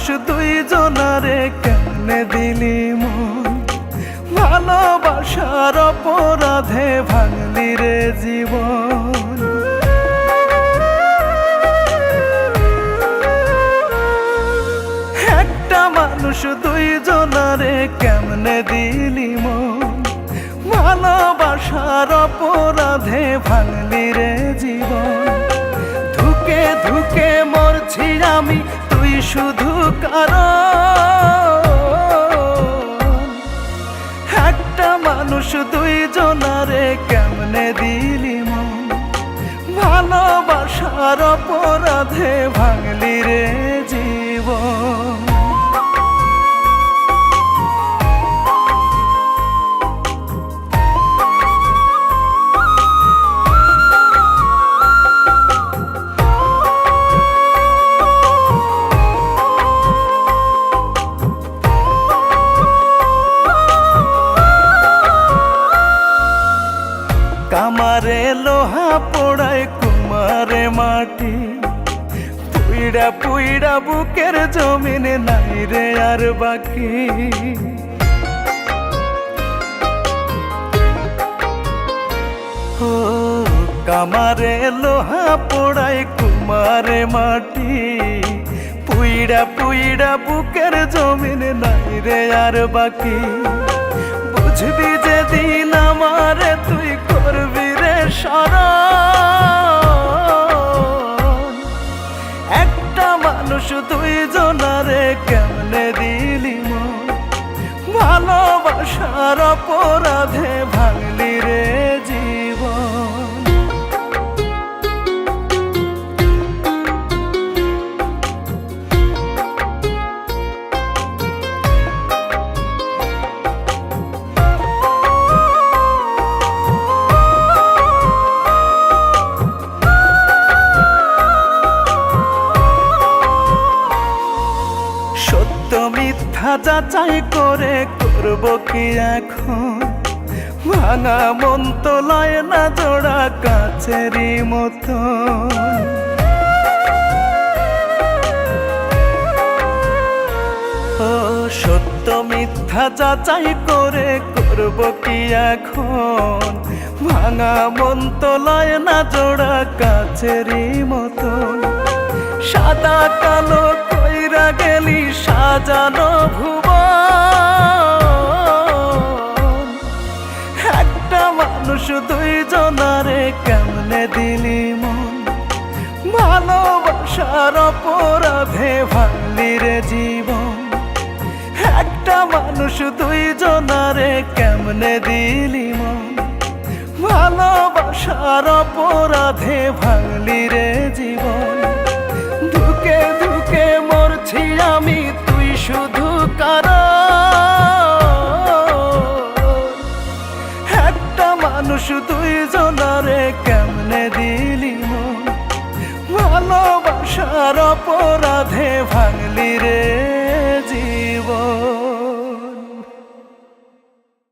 মানুষ দুইজনারে কেমনে দিলি মন, ভালোবাসার অপরাধে ভাঙলি রে জীবন। একটা মানুষ দুইজনারে কেমনে দিলি মন, ভালোবাসার অপরাধে ভাঙলি রে জীবন। ধুকে ধুকে মরছি আমি, তুই শুধু কারণ। একটা মানুষ দুইজনারে কেমনে দিলি মন, ভালোবাসার অপরাধে ভাঙলি রে জীবন। কামারে লোহা পোড়ায় কুমারে মাটি, পুইড়া পুইড়া বুকের জমিন নাই রে আর বাকি। ও কামারে লোহা পোড়ায় কুমারে মাটি, পুইড়া পুইড়া বুকের জমিন নাই রে আর বাকি। বুঝবি যেদিন আমারে তুই করবি রে শরণ। একটা মানুষ দুইজনারে কেমনে দিলি মন, ভালোবাসার অপরাধে ভাঙলি রে জীবন। মিথ্যা যাচাই করে করব কি এখন, ভাঙা মন তো লয় না জোড়া কাছেরই মতন। ও সত্য মিথ্যা যাচাই করে করব কি এখন, ভাঙা মন তো লয় না জোড়া কাছেরই মতন। সাদা কালো কইরা গেলি সাজানো ভুবন। একটা মানুষ দুইজনারে কেমনে দিলি মন, ভালোবাসার অপরাধে ভাঙলি রে জীবন। একটা মানুষ দুইজনারে কেমনে দিলি মন, ভালোবাসার অপরাধে ভাঙলি রে জীবন। ধুকে ধুকে মরছি আমি, তুই শুধু কারণ। একটা মানুষ দুইজনারে কেমনে দিলি মন, ভালোবাসার অপরাধে ভাঙলি রে